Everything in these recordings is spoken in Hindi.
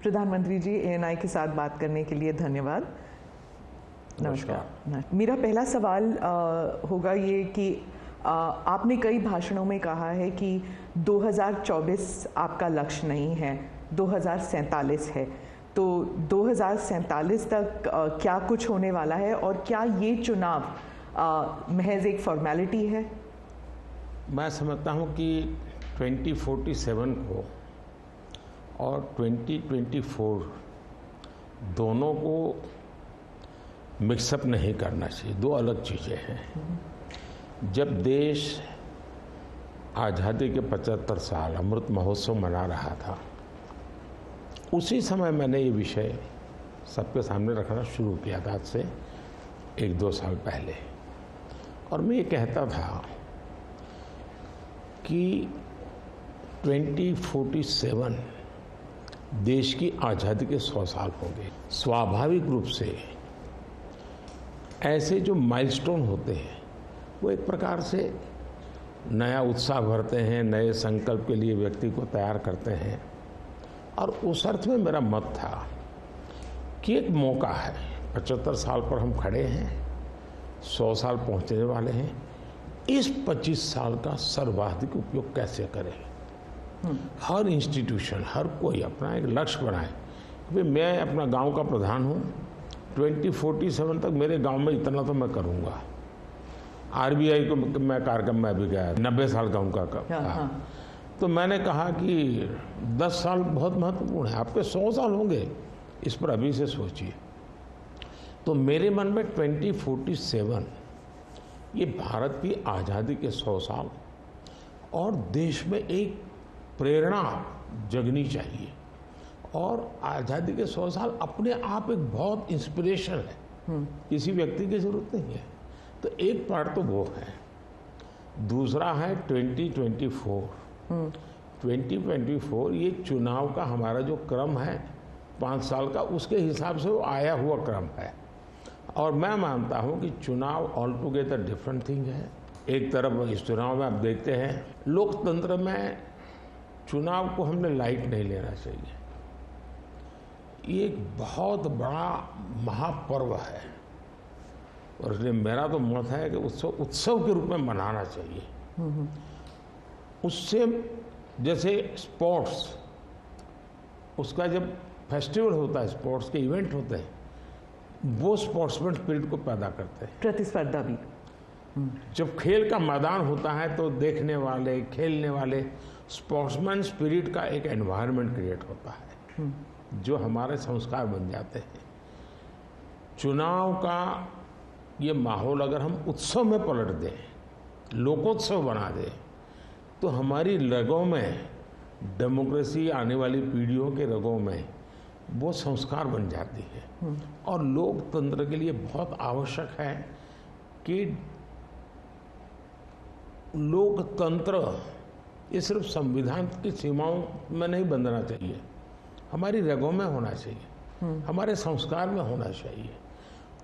प्रधानमंत्री जी, ANI के साथ बात करने के लिए धन्यवाद। नमस्कार। मेरा पहला सवाल होगा ये कि आपने कई भाषणों में कहा है कि 2024 आपका लक्ष्य नहीं है, 2047 है। तो 2047 तक क्या कुछ होने वाला है और क्या ये चुनाव महज एक फॉर्मेलिटी है? मैं समझता हूँ कि 2047 को और 2024 दोनों को मिक्सअप नहीं करना चाहिए, दो अलग चीज़ें हैं। जब देश आज़ादी के 75 साल अमृत महोत्सव मना रहा था, उसी समय मैंने ये विषय सबके सामने रखना शुरू किया था, आज से 1-2 साल पहले। और मैं ये कहता था कि 2047 देश की आज़ादी के 100 साल होंगे। स्वाभाविक रूप से ऐसे जो माइलस्टोन होते हैं वो एक प्रकार से नया उत्साह भरते हैं, नए संकल्प के लिए व्यक्ति को तैयार करते हैं। और उस अर्थ में मेरा मत था कि एक मौका है, 75 साल पर हम खड़े हैं, 100 साल पहुंचने वाले हैं, इस 25 साल का सर्वाधिक उपयोग कैसे करें। हर इंस्टीट्यूशन, हर कोई अपना एक लक्ष्य बनाए कि मैं अपना गांव का प्रधान हूं, 2047 तक मेरे गांव में इतना तो मैं करूंगा। RBI को मैं कार्यक्रम में भी गया, 90 साल का उनका कहा। तो मैंने कहा कि 10 साल बहुत महत्वपूर्ण है, आपके 100 साल होंगे, इस पर अभी से सोचिए। तो मेरे मन में 2047 ये भारत की आज़ादी के 100 साल और देश में एक प्रेरणा जगनी चाहिए। और आज़ादी के 100 साल अपने आप एक बहुत इंस्पिरेशन है, किसी व्यक्ति की जरूरत नहीं है। तो एक पार्ट तो वो है। दूसरा है 2024। 2024 ये चुनाव का हमारा जो क्रम है 5 साल का, उसके हिसाब से वो आया हुआ क्रम है। और मैं मानता हूँ कि चुनाव ऑल टुगेदर डिफरेंट थिंग है। एक तरफ इस चुनाव में आप देखते हैं, लोकतंत्र में चुनाव को हमने लाइट नहीं लेना चाहिए। ये एक बहुत बड़ा महापर्व है और इसलिए मेरा तो मत है कि उत्सव के रूप में मनाना चाहिए। उससे जैसे स्पोर्ट्स, उसका जब फेस्टिवल होता है, स्पोर्ट्स के इवेंट होते हैं, वो स्पोर्ट्समैन स्पिरिट को पैदा करते हैं, प्रतिस्पर्धा भी। जब खेल का मैदान होता है तो देखने वाले, खेलने वाले, स्पोर्ट्समैन स्पिरिट का एक एनवायरनमेंट क्रिएट होता है जो हमारे संस्कार बन जाते हैं। चुनाव का ये माहौल अगर हम उत्सव में पलट दें, लोकोत्सव बना दें, तो हमारी रगों में, डेमोक्रेसी आने वाली पीढ़ियों के रगों में वो संस्कार बन जाती है। और लोकतंत्र के लिए बहुत आवश्यक है कि लोकतंत्र ये सिर्फ संविधान की सीमाओं में नहीं बंधना चाहिए, हमारी रगों में होना चाहिए, हमारे संस्कार में होना चाहिए।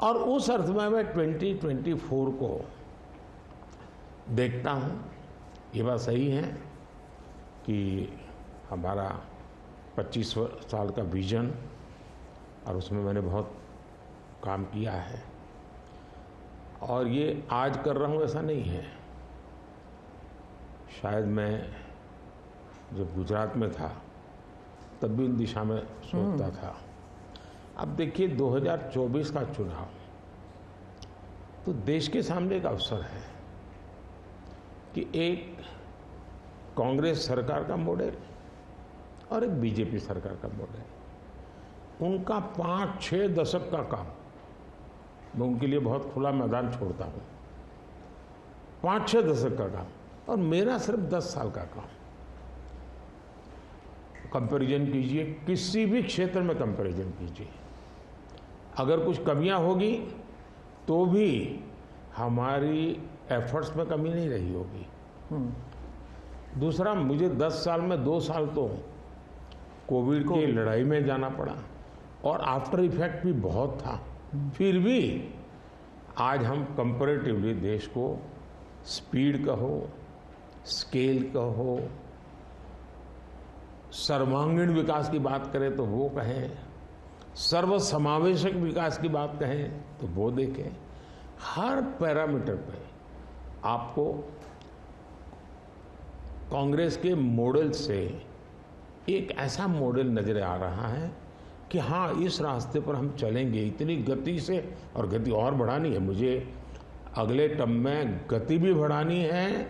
और उस अर्थ में मैं 2024 को देखता हूँ। ये बात सही है कि हमारा 25 साल का विजन, और उसमें मैंने बहुत काम किया है। और ये आज कर रहा हूँ ऐसा नहीं है, शायद मैं जब गुजरात में था तब भी इन दिशा में सोचता था। अब देखिए 2024 का चुनाव तो देश के सामने एक अवसर है कि एक कांग्रेस सरकार का मॉडल और एक बीजेपी सरकार का मॉडल, उनका 5-6 दशक का काम, मैं उनके लिए बहुत खुला मैदान छोड़ता हूँ, 5-6 दशक का काम, और मेरा सिर्फ 10 साल का काम। कंपैरिजन कीजिए, किसी भी क्षेत्र में कंपैरिजन कीजिए, अगर कुछ कमियां होगी तो भी हमारी एफर्ट्स में कमी नहीं रही होगी। दूसरा, मुझे 10 साल में 2 साल तो कोविड की लड़ाई में जाना पड़ा और आफ्टर इफेक्ट भी बहुत था। फिर भी आज हम कंपैरेटिवली देश को स्पीड कहो, स्केल कहो, सर्वांगीण विकास की बात करें तो वो कहें, सर्व समावेशक विकास की बात कहें तो वो देखें। हर पैरामीटर पे आपको कांग्रेस के मॉडल से एक ऐसा मॉडल नजर आ रहा है कि हाँ, इस रास्ते पर हम चलेंगे इतनी गति से, और गति और बढ़ानी है मुझे। अगले टर्म में गति भी बढ़ानी है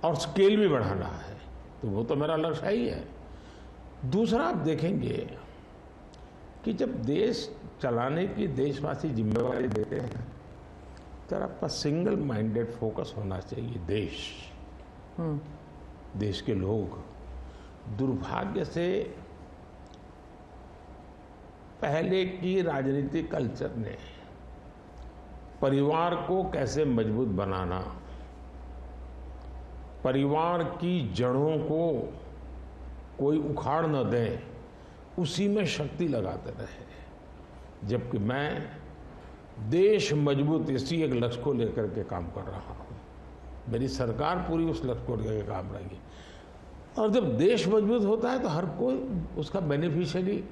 और स्केल भी बढ़ाना है, तो वो तो मेरा लक्ष्य ही है। दूसरा, आप देखेंगे कि जब देश चलाने की देशवासी जिम्मेवारी देते हैं तो आपका सिंगल माइंडेड फोकस होना चाहिए। देश के लोग दुर्भाग्य से पहले की राजनीतिक कल्चर ने परिवार को कैसे मजबूत बनाना, परिवार की जड़ों को कोई उखाड़ न दे, उसी में शक्ति लगाते रहे। जबकि मैं देश मजबूत इसी एक लक्ष्य को लेकर के काम कर रहा हूँ। मेरी सरकार पूरी उस लक्ष्य को लेकर काम रहेगी। और जब देश मजबूत होता है तो हर कोई उसका बेनिफिशियरी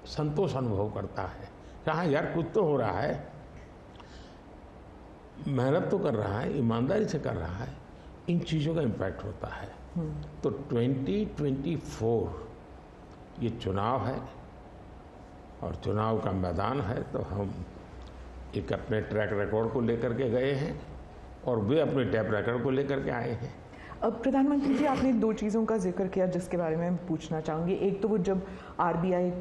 संतोष अनुभव करता है। हाँ यार, कुछ तो हो रहा है, मेहनत तो कर रहा है, ईमानदारी से कर रहा है, इन चीज़ों का इम्पैक्ट होता है। तो 2024 ये चुनाव है और चुनाव का मैदान है, तो हम एक अपने ट्रैक रिकॉर्ड को लेकर के गए हैं और वे अपने ट्रैक रिकॉर्ड को लेकर के आए हैं। अब प्रधानमंत्री जी, आपने दो चीज़ों का जिक्र किया जिसके बारे में पूछना चाहूँगी। एक तो वो जब आरबीआई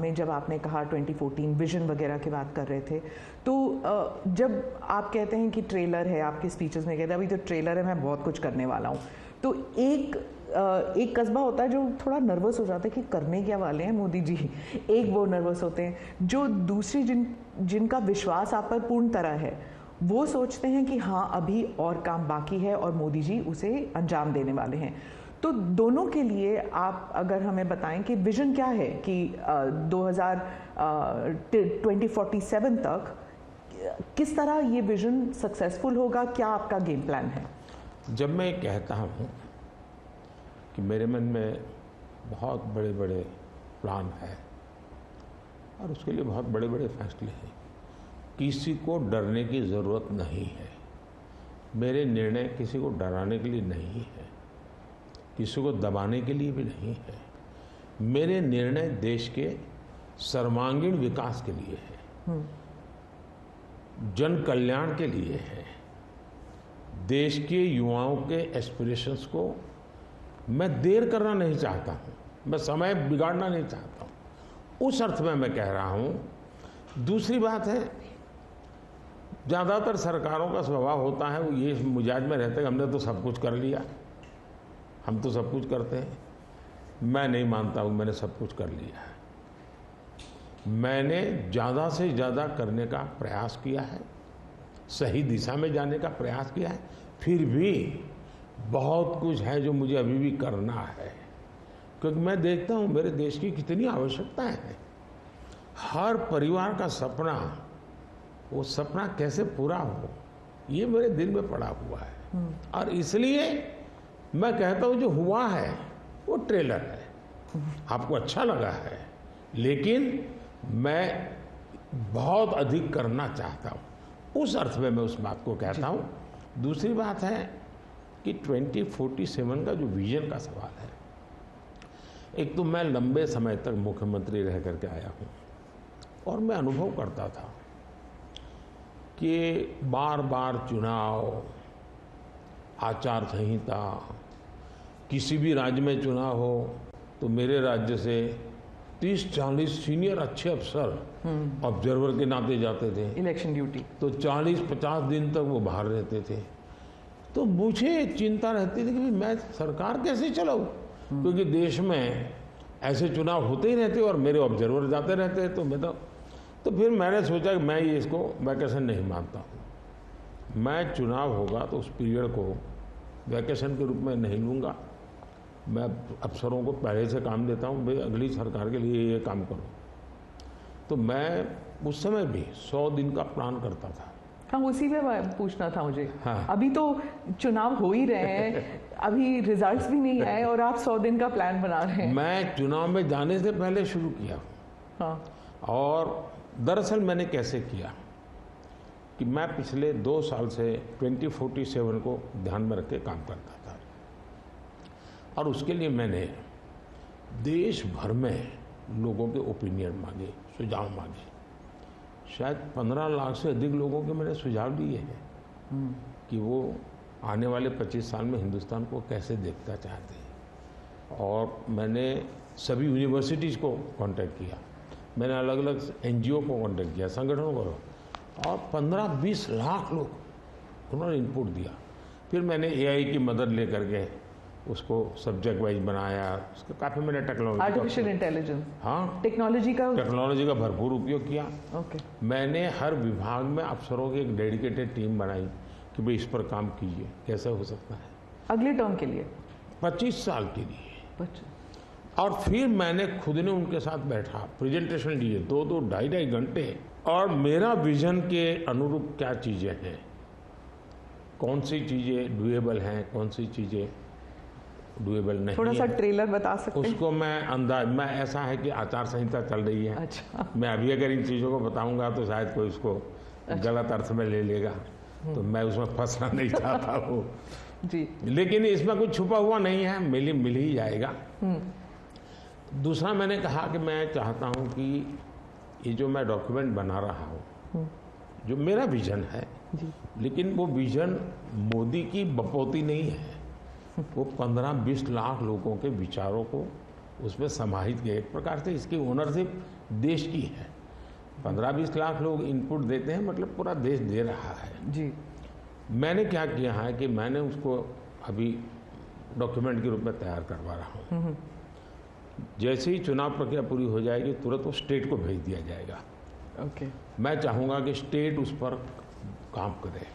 में जब आपने कहा 2014 विजन वगैरह की बात कर रहे थे, तो जब आप कहते हैं कि ट्रेलर है, आपके स्पीचेस में कहते हैं अभी तो ट्रेलर है, मैं बहुत कुछ करने वाला हूँ, तो एक कस्बा होता है जो थोड़ा नर्वस हो जाता है कि करने क्या वाले हैं मोदी जी। एक वो नर्वस होते हैं, जो दूसरी जिनका विश्वास आप पर पूर्ण तरह है, वो सोचते हैं कि हाँ अभी और काम बाकी है और मोदी जी उसे अंजाम देने वाले हैं। तो दोनों के लिए आप अगर हमें बताएं कि विजन क्या है कि 2047 तक किस तरह ये विजन सक्सेसफुल होगा, क्या आपका गेम प्लान है? जब मैं कहता हूँ कि मेरे मन में बहुत बड़े बड़े प्लान है और उसके लिए बहुत बड़े बड़े फैसले हैं, किसी को डरने की ज़रूरत नहीं है। मेरे निर्णय किसी को डराने के लिए नहीं है, किसी को दबाने के लिए भी नहीं है। मेरे निर्णय देश के सर्वांगीण विकास के लिए है, जन कल्याण के लिए है। देश के युवाओं के एस्पिरेशंस को मैं देर करना नहीं चाहता हूँ, मैं समय बिगाड़ना नहीं चाहता हूँ, उस अर्थ में मैं कह रहा हूँ। दूसरी बात है, ज़्यादातर सरकारों का स्वभाव होता है वो ये मिजाज में रहते हैं हमने तो सब कुछ कर लिया, हम तो सब कुछ करते हैं। मैं नहीं मानता हूँ मैंने सब कुछ कर लिया है। मैंने ज़्यादा से ज़्यादा करने का प्रयास किया है, सही दिशा में जाने का प्रयास किया है, फिर भी बहुत कुछ है जो मुझे अभी भी करना है, क्योंकि मैं देखता हूँ मेरे देश की कितनी आवश्यकताएं हैं। हर परिवार का सपना, वो सपना कैसे पूरा हो, ये मेरे दिल में पड़ा हुआ है। और इसलिए मैं कहता हूँ जो हुआ है वो ट्रेलर है, आपको अच्छा लगा है, लेकिन मैं बहुत अधिक करना चाहता हूँ, उस अर्थ में मैं उस बात को कहता हूँ। दूसरी बात है कि 2047 का जो विजन का सवाल है, एक तो मैं लंबे समय तक मुख्यमंत्री रह करके आया हूँ और मैं अनुभव करता था कि बार बार चुनाव, आचार संहिता, किसी भी राज्य में चुनाव हो तो मेरे राज्य से 30-40 सीनियर अच्छे अफसर ऑब्जर्वर के नाते जाते थे इलेक्शन ड्यूटी, तो 40-50 दिन तक वो बाहर रहते थे। तो मुझे चिंता रहती थी कि मैं सरकार कैसे चलाऊं, क्योंकि देश में ऐसे चुनाव होते ही रहते और मेरे ऑब्जर्वर जाते रहते। तो फिर मैंने सोचा कि मैं ये इसको वैकेशन नहीं मानता हूँ। मैं चुनाव होगा तो उस पीरियड को वैकेशन के रूप में नहीं लूँगा। मैं अफसरों को पहले से काम देता हूँ, भाई अगली सरकार के लिए ये काम करो। तो मैं उस समय भी 100 दिन का प्लान करता था। हाँ, उसी में पूछना था मुझे। हाँ। अभी तो चुनाव हो ही रहे हैं, अभी रिजल्ट्स भी नहीं आए और आप 100 दिन का प्लान बना रहे हैं। मैं चुनाव में जाने से पहले शुरू किया। हाँ। और दरअसल मैंने कैसे किया कि मैं पिछले 2 साल से 2047 को ध्यान में रख के काम करता था, और उसके लिए मैंने देश भर में लोगों के ओपिनियन मांगे, सुझाव मांगे। शायद 15 लाख से अधिक लोगों के मैंने सुझाव दिए हैं कि वो आने वाले 25 साल में हिंदुस्तान को कैसे देखना चाहते हैं। और मैंने सभी यूनिवर्सिटीज़ को कांटेक्ट किया, मैंने अलग अलग एनजीओ को कांटेक्ट किया, संगठनों को, और 15-20 लाख लोग उन्होंने इनपुट दिया। फिर मैंने एआई की मदद लेकर के उसको सब्जेक्ट वाइज बनाया, उसका काफ़ी मैंने आर्टिफिशियल इंटेलिजेंस, हाँ, टेक्नोलॉजी का भरपूर उपयोग किया। ओके। मैंने हर विभाग में अफसरों की एक डेडिकेटेड टीम बनाई कि भाई इस पर काम कीजिए, कैसे हो सकता है अगले टर्म के लिए, 25 साल के लिए। 25। और फिर मैंने खुद ने उनके साथ बैठा, प्रेजेंटेशन दिए 2-2, 2.5 घंटे, और मेरा विजन के अनुरूप क्या चीज़ें हैं, कौन सी चीज़ें डुएबल हैं, कौन सी चीज़ें डुएबल नहीं। थोड़ा सा ट्रेलर बता सकते हैं? उसको मैं ऐसा है कि आचार संहिता चल रही है। अच्छा। मैं अभी अगर इन चीज़ों को बताऊंगा तो शायद कोई उसको गलत अर्थ में ले लेगा, तो मैं उसमें फंसना नहीं चाहता हूँ जी। लेकिन इसमें कुछ छुपा हुआ नहीं है, मिल ही जाएगा। दूसरा मैंने कहा कि मैं चाहता हूँ कि ये जो मैं डॉक्यूमेंट बना रहा हूँ, जो मेरा विजन है जी, लेकिन वो विजन मोदी की बपौती नहीं है, वो 15-20 लाख लोगों के विचारों को उसमें समाहित किया। एक प्रकार से इसकी ओनरशिप देश की है। 15-20 लाख लोग इनपुट देते हैं, मतलब पूरा देश दे रहा है जी। मैंने क्या किया है कि मैंने उसको अभी डॉक्यूमेंट के रूप में तैयार करवा रहा हूँ। जैसे ही चुनाव प्रक्रिया पूरी हो जाएगी तुरंत वो स्टेट को भेज दिया जाएगा। ओके। मैं चाहूँगा कि स्टेट उस पर काम करे,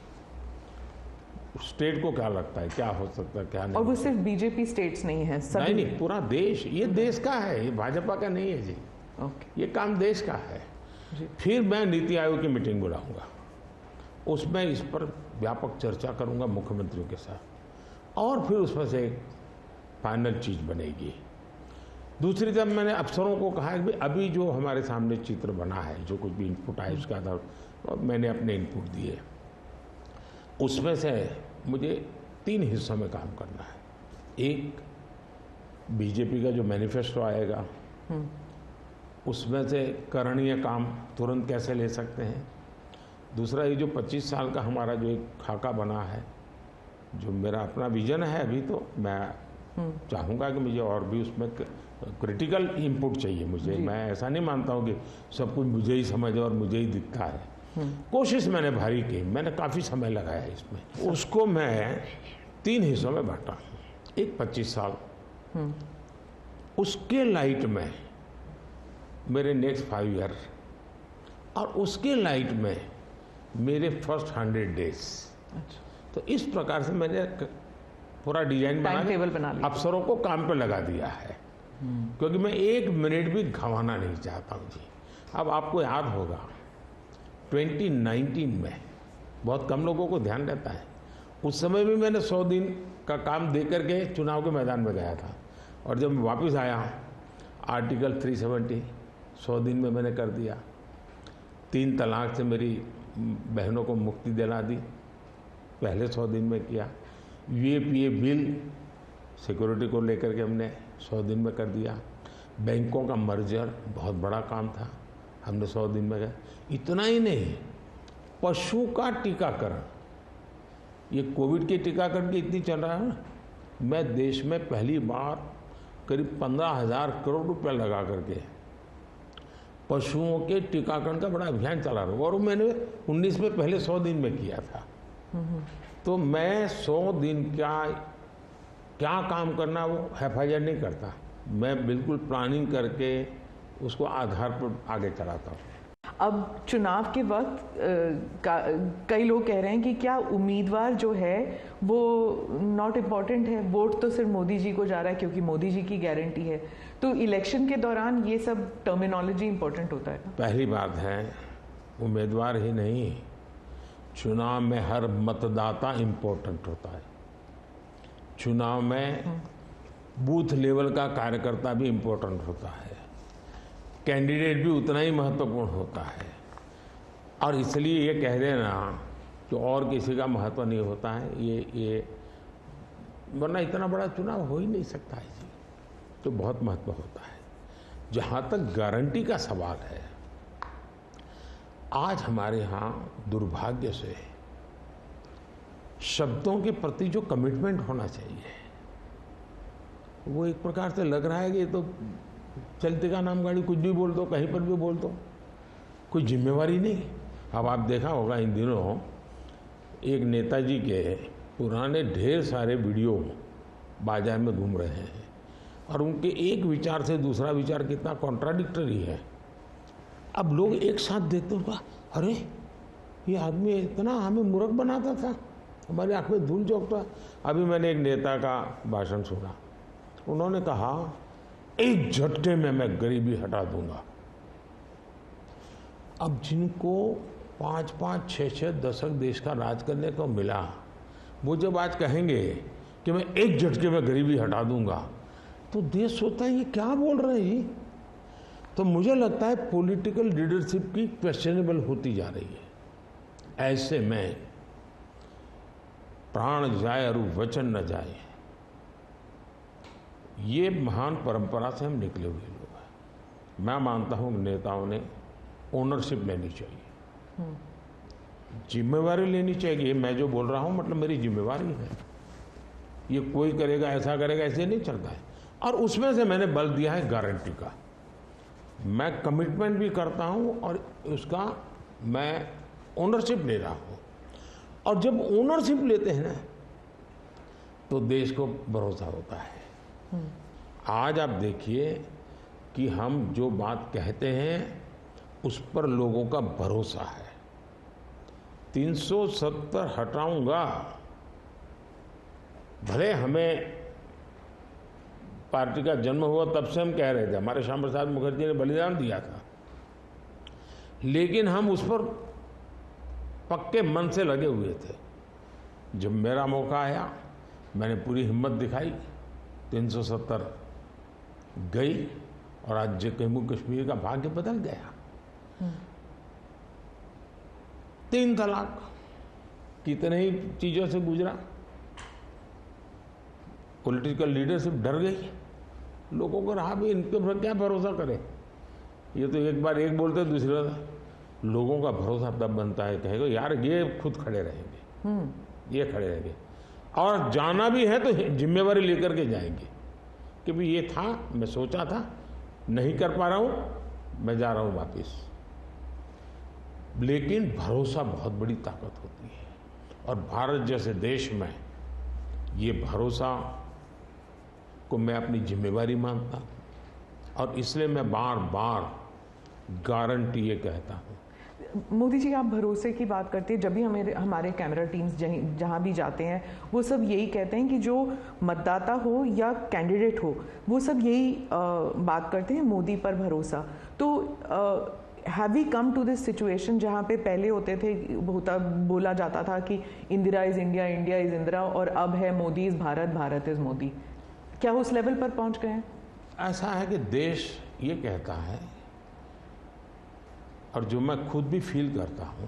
स्टेट को क्या लगता है, क्या हो सकता है, क्या नहीं। और वो सिर्फ बीजेपी स्टेट्स नहीं है, सभी नहीं, पूरा देश, ये देश का है, ये भाजपा का नहीं है जी। ओके। ये काम देश का है जी। फिर मैं नीति आयोग की मीटिंग बुलाऊंगा, उसमें इस पर व्यापक चर्चा करूंगा मुख्यमंत्रियों के साथ, और फिर उसमें से एक फाइनल चीज बनेगी। दूसरी तरफ मैंने अफसरों को कहा कि अभी जो हमारे सामने चित्र बना है, जो कुछ भी इनपुट आए उसके आधार पर मैंने अपने इनपुट दिए, उसमें से मुझे 3 हिस्सों में काम करना है। एक, बीजेपी का जो मैनिफेस्टो आएगा उसमें से करणीय काम तुरंत कैसे ले सकते हैं। दूसरा, ये जो 25 साल का हमारा जो एक खाका बना है, जो मेरा अपना विजन है, अभी तो मैं चाहूँगा कि मुझे और भी उसमें क्रिटिकल इनपुट चाहिए मुझे। मैं ऐसा नहीं मानता हूँ कि सब कुछ मुझे ही समझ और मुझे ही दिखता है। कोशिश मैंने भारी की, मैंने काफ़ी समय लगाया इसमें। उसको मैं 3 हिस्सों में बांटा। एक 25 साल, उसके लाइट में मेरे नेक्स्ट 5 ईयर, और उसके लाइट में मेरे फर्स्ट 100 डेज। अच्छा। तो इस प्रकार से मैंने पूरा डिजाइन बना के अफसरों को काम पे लगा दिया है, क्योंकि मैं 1 मिनट भी गंवाना नहीं चाहता हूँ जी। अब आपको याद होगा 2019 में बहुत कम लोगों को ध्यान रहता है, उस समय भी मैंने 100 दिन का काम दे करके चुनाव के मैदान में गया था, और जब मैं वापस आया आर्टिकल 370 100 दिन में मैंने कर दिया। 3 तलाक से मेरी बहनों को मुक्ति दिला दी, पहले 100 दिन में किया। यूएपीए बिल सिक्योरिटी को लेकर के हमने 100 दिन में कर दिया। बैंकों का मर्जर बहुत बड़ा काम था, हमने 100 दिन में किया। इतना ही नहीं, पशु का टीकाकरण, ये कोविड के टीकाकरण की इतनी चल रहा है ना, मैं देश में पहली बार करीब 15,000 करोड़ रुपए लगा करके पशुओं के टीकाकरण का बड़ा अभियान चला रहा हूँ, और मैंने 19 में पहले 100 दिन में किया था। तो मैं 100 दिन क्या काम करना वो हैफाजत नहीं करता, मैं बिल्कुल प्लानिंग करके उसको आधार पर आगे चलाता हूँ। अब चुनाव के वक्त कई लोग कह रहे हैं कि क्या उम्मीदवार जो है वो नॉट इम्पॉर्टेंट है, वोट तो सिर्फ मोदी जी को जा रहा है क्योंकि मोदी जी की गारंटी है। तो इलेक्शन के दौरान ये सब टर्मिनोलॉजी इम्पोर्टेंट होता है। पहली बात है, उम्मीदवार ही नहीं, चुनाव में हर मतदाता इम्पोर्टेंट होता है। चुनाव में बूथ लेवल का कार्यकर्ता भी इम्पोर्टेंट होता है, कैंडिडेट भी उतना ही महत्वपूर्ण होता है। और इसलिए ये कह देना कि और किसी का महत्व नहीं होता है, ये वरना इतना बड़ा चुनाव हो ही नहीं सकता है जी, तो बहुत महत्व होता है। जहाँ तक गारंटी का सवाल है, आज हमारे यहाँ दुर्भाग्य से शब्दों के प्रति जो कमिटमेंट होना चाहिए वो एक प्रकार से लग रहा है कि तो चलते का नाम गाड़ी, कुछ भी बोल दो, कहीं पर भी बोल दो, कोई जिम्मेवारी नहीं। अब आप देखा होगा इन दिनों एक नेताजी के पुराने ढेर सारे वीडियो बाजार में घूम रहे हैं और उनके एक विचार से दूसरा विचार कितना कॉन्ट्राडिक्टरी है। अब लोग एक साथ देखते हैं, अरे ये आदमी इतना हमें मूर्ख बनाता था, हमारी आंख में धूल झोंकता। अभी मैंने एक नेता का भाषण सुना, उन्होंने कहा एक झटके में मैं गरीबी हटा दूंगा। अब जिनको 5-5, 6-6 दशक देश का राज करने को मिला, वो जब आज कहेंगे कि मैं एक झटके में गरीबी हटा दूंगा, तो देश सोचता है ये क्या बोल रहे हैं। तो मुझे लगता है पॉलिटिकल लीडरशिप की क्वेश्चनेबल होती जा रही है। ऐसे में प्राण जाए और वचन न जाए, ये महान परंपरा से हम निकले हुए लोग हैं। मैं मानता हूँ नेताओं ने ओनरशिप लेनी चाहिए, जिम्मेवारी लेनी चाहिए। मैं जो बोल रहा हूँ मतलब मेरी जिम्मेवारी है, ये कोई करेगा ऐसा करेगा ऐसे नहीं चलता है। और उसमें से मैंने बल दिया है गारंटी का। मैं कमिटमेंट भी करता हूँ और उसका मैं ओनरशिप ले रहा हूँ। और जब ओनरशिप लेते हैं ना तो देश को भरोसा होता है। आज आप देखिए कि हम जो बात कहते हैं उस पर लोगों का भरोसा है। 370 हटाऊंगा, भले हमें पार्टी का जन्म हुआ तब से हम कह रहे थे, हमारे श्यामा प्रसाद मुखर्जी ने बलिदान दिया था, लेकिन हम उस पर पक्के मन से लगे हुए थे। जब मेरा मौका आया मैंने पूरी हिम्मत दिखाई, 370 गई और आज जम्मू कश्मीर का भाग्य बदल गया। 3 तलाक कितने ही चीजों से गुजरा, पॉलिटिकल लीडरशिप डर गई, लोगों को रहा भी इनके पर क्या भरोसा करे। ये तो एक बार एक बोलते दूसरी बार, लोगों का भरोसा तब बनता है, कहेगा यार ये खुद खड़े रहेंगे, ये खड़े रहेंगे और जाना भी है तो जिम्मेवारी लेकर के जाएंगे कि भाई ये था, मैं सोचा था, नहीं कर पा रहा हूं, मैं जा रहा हूं वापिस। लेकिन भरोसा बहुत बड़ी ताकत होती है और भारत जैसे देश में ये भरोसा को मैं अपनी जिम्मेवारी मानता हूं और इसलिए मैं बार बार गारंटी ये कहता हूं। मोदी जी, आप भरोसे की बात करते हैं, जब भी हमारे कैमरा टीम्स जहाँ भी जाते हैं वो सब यही कहते हैं कि जो मतदाता हो या कैंडिडेट हो वो सब यही बात करते हैं, मोदी पर भरोसा। तो have we come to this situation जहाँ पे पहले होते थे, बोला जाता था कि Indira is India, India is Indira, और अब है मोदी इज़ भारत, भारत इज़ मोदी। क्या उस लेवल पर पहुँच गए हैं? ऐसा है कि देश ये कहता है और जो मैं खुद भी फील करता हूँ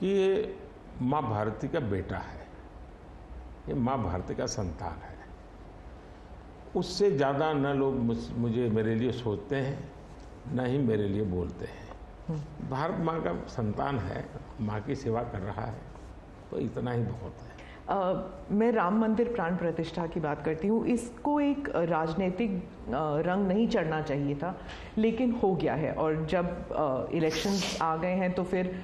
कि ये माँ भारती का बेटा है, ये माँ भारती का संतान है। उससे ज़्यादा न लोग मुझे मेरे लिए सोचते हैं, न ही मेरे लिए बोलते हैं। भारत माँ का संतान है, माँ की सेवा कर रहा है, तो इतना ही बहुत है। मैं राम मंदिर प्राण प्रतिष्ठा की बात करती हूँ। इसको एक राजनीतिक रंग नहीं चढ़ना चाहिए था, लेकिन हो गया है। और जब इलेक्शंस आ गए हैं तो फिर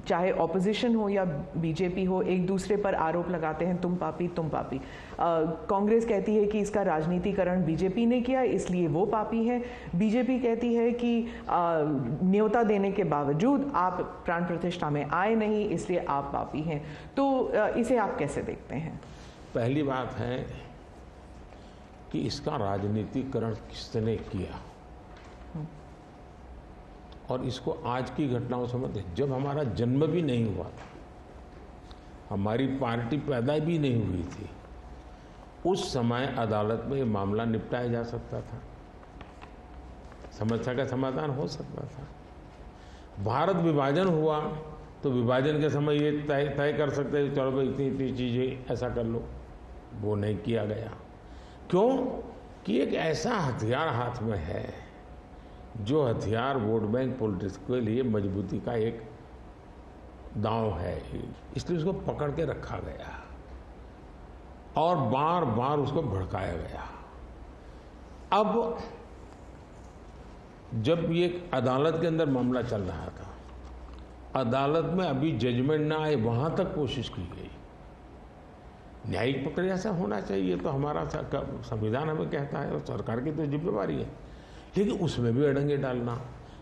चाहे ऑपोजिशन हो या बीजेपी हो, एक दूसरे पर आरोप लगाते हैं, तुम पापी तुम पापी। कांग्रेस कहती है कि इसका राजनीतिकरण बीजेपी ने किया इसलिए वो पापी है। बीजेपी कहती है कि न्योता देने के बावजूद आप प्राण प्रतिष्ठा में आए नहीं इसलिए आप पापी हैं। तो इसे आप कैसे देखते हैं? पहली बात है कि इसका राजनीतिकरण किसने किया और इसको आज की घटनाओं से मत, जब हमारा जन्म भी नहीं हुआ था, हमारी पार्टी पैदा भी नहीं हुई थी, उस समय अदालत में ये मामला निपटाया जा सकता था, समस्या का समाधान हो सकता था। भारत विभाजन हुआ तो विभाजन के समय ये तय कर सकते हैं चलो भाई इतनी इतनी चीज़ें ऐसा कर लो, वो नहीं किया गया। क्यों कि एक ऐसा हथियार हाथ में है जो हथियार वोट बैंक पॉलिटिक्स के लिए मजबूती का एक दांव है, इसलिए उसको पकड़ के रखा गया और बार बार उसको भड़काया गया। अब जब ये अदालत के अंदर मामला चल रहा था, अदालत में अभी जजमेंट ना आए वहां तक कोशिश की गई। न्यायिक प्रक्रिया से होना चाहिए तो हमारा संविधान हमें कहता है और सरकार की तो जिम्मेवारी है, लेकिन उसमें भी अड़ंगे डालना,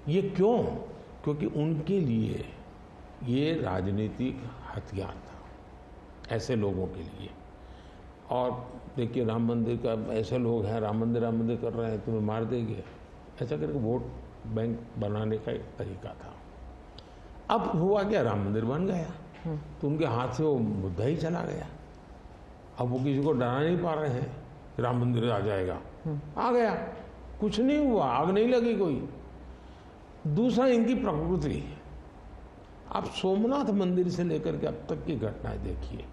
ये क्यों? क्योंकि उनके लिए ये राजनीतिक हथियार था, ऐसे लोगों के लिए। और देखिए राम मंदिर का, ऐसे लोग हैं राम मंदिर कर रहे हैं, तुम्हें मार देंगे, ऐसा करके वोट बैंक बनाने का एक तरीका था। अब हुआ क्या, राम मंदिर बन गया तो उनके हाथ से वो मुद्दा ही चला गया। अब वो किसी को डरा नहीं पा रहे हैं, राम मंदिर आ जाएगा, आ गया, कुछ नहीं हुआ, आग नहीं लगी कोई। दूसरा इनकी प्रकृति, आप सोमनाथ मंदिर से लेकर के अब तक की घटनाएं देखिए,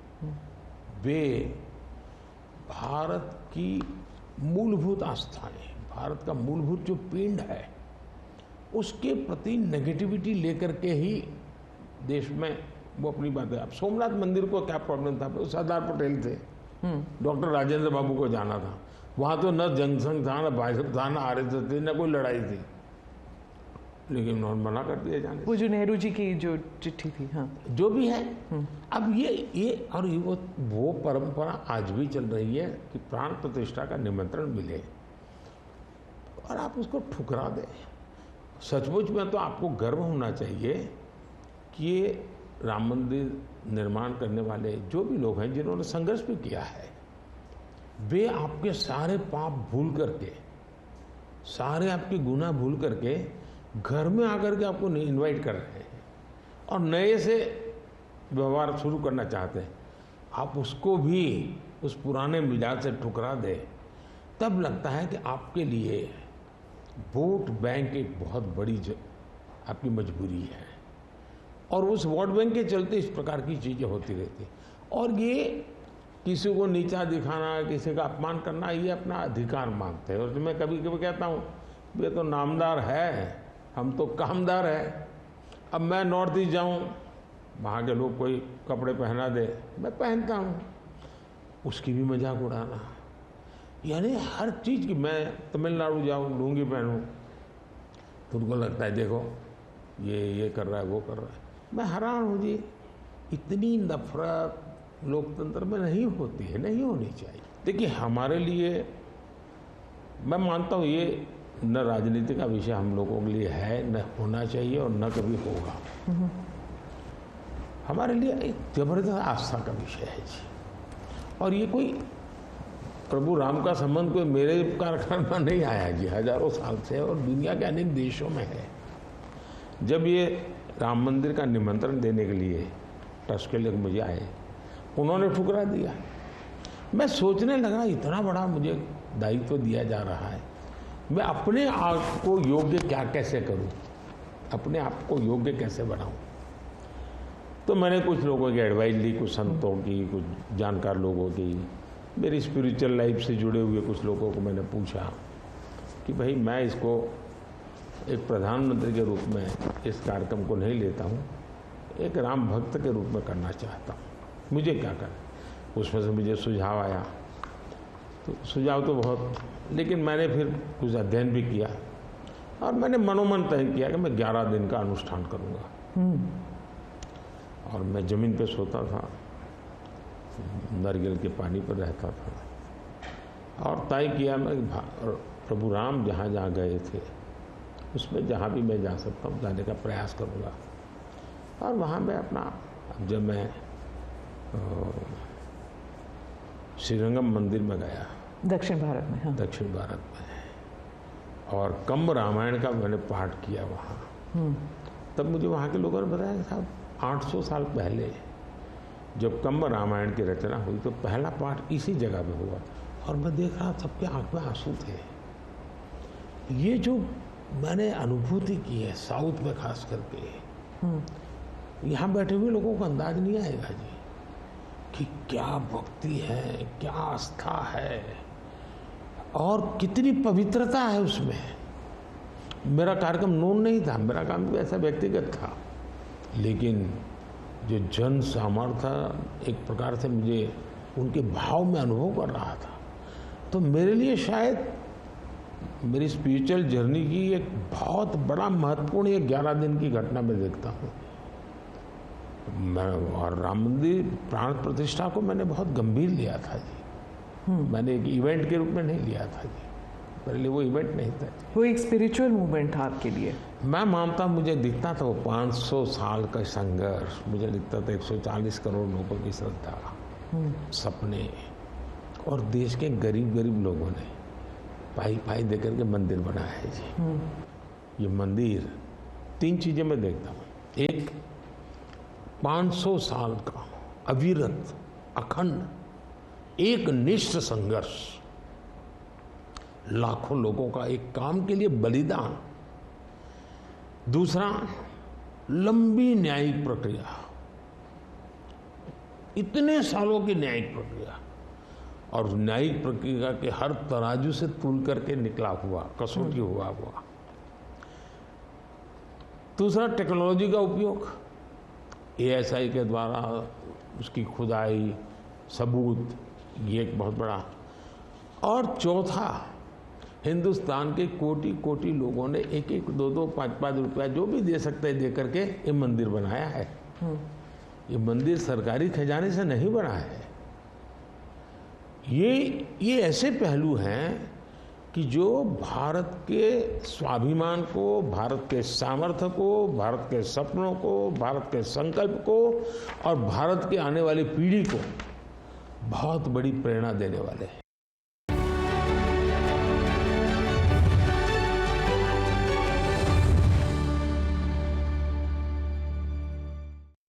वे भारत की मूलभूत आस्थाएं, भारत का मूलभूत जो पिंड है उसके प्रति नेगेटिविटी लेकर के ही देश में वो अपनी बात है। अब सोमनाथ मंदिर को क्या प्रॉब्लम था, सरदार पटेल थे, डॉक्टर राजेंद्र बाबू को जाना था, वहां तो न जनसंघ था, न भाजपा था, न आरएसएस थी, न कोई लड़ाई थी, लेकिन उन्होंने मना कर दिया जाने। वो जो नेहरू जी की जो चिट्ठी थी, हाँ, जो भी है। अब ये और वो परंपरा आज भी चल रही है कि प्राण प्रतिष्ठा का निमंत्रण मिले और आप उसको ठुकरा दें। सचमुच में तो आपको गर्व होना चाहिए कि ये राम मंदिर निर्माण करने वाले जो भी लोग हैं जिन्होंने संघर्ष भी किया है, वे आपके सारे पाप भूल करके, सारे आपके गुनाह भूल करके घर में आकर के आपको इनवाइट कर रहे हैं और नए से व्यवहार शुरू करना चाहते हैं। आप उसको भी उस पुराने मिजाज से ठुकरा दे, तब लगता है कि आपके लिए वोट बैंक एक बहुत बड़ी आपकी मजबूरी है और उस वोट बैंक के चलते इस प्रकार की चीज़ें होती रहती। और ये किसी को नीचा दिखाना, किसी का अपमान करना, ये अपना अधिकार मानते हैं। और मैं कभी कभी कहता हूँ ये तो नामदार है, हम तो कामदार है। अब मैं नॉर्थ ईस्ट जाऊँ, वहाँ के लोग कोई कपड़े पहना दे, मैं पहनता हूँ, उसकी भी मजाक उड़ाना, यानी हर चीज़ की। मैं तमिलनाडु जाऊँ, लुंगी पहनूँ, तो उनको लगता है देखो ये कर रहा है, वो कर रहा है। मैं हैरान हूँ जी, इतनी नफरत लोकतंत्र में नहीं होती है, नहीं होनी चाहिए। देखिए हमारे लिए, मैं मानता हूँ ये न राजनीति का विषय हम लोगों के लिए है, न होना चाहिए और न कभी होगा। हमारे लिए एक जबरदस्त आस्था का विषय है जी। और ये कोई प्रभु राम का संबंध कोई मेरे कारखाने में नहीं आया जी, हजारों साल से और दुनिया के अनेक देशों में है। जब ये राम मंदिर का निमंत्रण देने के लिए ट्रस्ट के लोग मुझे आए, उन्होंने ठुकरा दिया। मैं सोचने लगा इतना बड़ा मुझे दायित्व दिया जा रहा है, मैं अपने आप को योग्य कैसे करूं, अपने आप को योग्य कैसे बनाऊं। तो मैंने कुछ लोगों की एडवाइस ली, कुछ संतों की, कुछ जानकार लोगों की, मेरी स्पिरिचुअल लाइफ से जुड़े हुए कुछ लोगों को मैंने पूछा कि भाई मैं इसको एक प्रधानमंत्री के रूप में इस कार्यक्रम को नहीं लेता हूँ, एक राम भक्त के रूप में करना चाहता हूँ, मुझे क्या करें। उसमें से मुझे सुझाव आया, तो सुझाव तो बहुत, लेकिन मैंने फिर कुछ अध्ययन भी किया और मैंने मनोमन तय किया कि मैं 11 दिन का अनुष्ठान करूँगा। और मैं ज़मीन पे सोता था, नारियल के पानी पर रहता था और तय किया मैं प्रभु राम जहाँ जहाँ गए थे उसमें जहाँ भी मैं जा सकता हूँ जाने का प्रयास करूँगा। और वहाँ मैं अपना, जब मैं श्रीरंगम मंदिर में गया, दक्षिण भारत में, हाँ, दक्षिण भारत में, और कम्ब रामायण का मैंने पाठ किया वहाँ। तब मुझे वहाँ के लोगों ने बताया साहब 800 साल पहले जब कंब रामायण की रचना हुई तो पहला पाठ इसी जगह में हुआ और मैं देख रहा सबके आंख में आंसू थे। ये जो मैंने अनुभूति की है साउथ में खास करके, यहाँ बैठे हुए लोगों को अंदाज नहीं आएगा जी कि क्या भक्ति है, क्या आस्था है और कितनी पवित्रता है उसमें। मेरा कार्यक्रम नोन नहीं था, मेरा काम भी ऐसा व्यक्तिगत था, लेकिन जो जन सामर्थ्य एक प्रकार से मुझे उनके भाव में अनुभव कर रहा था, तो मेरे लिए शायद मेरी स्पिरिचुअल जर्नी की एक बहुत बड़ा महत्वपूर्ण एक 11 दिन की घटना में देखता हूँ मैं। और राम मंदिर प्राण प्रतिष्ठा को मैंने बहुत गंभीर लिया था जी। मैंने एक इवेंट के रूप में नहीं लिया था जी, मेरे लिए वो इवेंट नहीं था। वो एक स्पिरिचुअल मूवमेंट था आपके लिए? मैं मानता, मुझे दिखता था वो 500 साल का संघर्ष, मुझे दिखता था 140 करोड़ लोगों की श्रद्धा, सपने, और देश के गरीब गरीब लोगों ने पाई देकर के मंदिर बनाया है जी। ये मंदिर 3 चीजें मैं देखता हूँ। एक, 500 साल का अविरत अखंड एक निष्ठ संघर्ष, लाखों लोगों का एक काम के लिए बलिदान। दूसरा, लंबी न्यायिक प्रक्रिया, इतने सालों की न्यायिक प्रक्रिया, और न्यायिक प्रक्रिया के हर तराजू से तूल करके निकला हुआ, कसौटी हुआ। दूसरा, टेक्नोलॉजी का उपयोग, ASI के द्वारा उसकी खुदाई, सबूत, ये एक बहुत बड़ा। और चौथा, हिंदुस्तान के कोटि कोटि लोगों ने 1-1, 2-2, 5-5 रुपया जो भी दे सकते दे करके ये मंदिर बनाया है। ये मंदिर सरकारी खजाने से नहीं बना है। ये ऐसे पहलू हैं कि जो भारत के स्वाभिमान को, भारत के सामर्थ्य को, भारत के सपनों को, भारत के संकल्प को और भारत के आने वाली पीढ़ी को बहुत बड़ी प्रेरणा देने वाले हैं।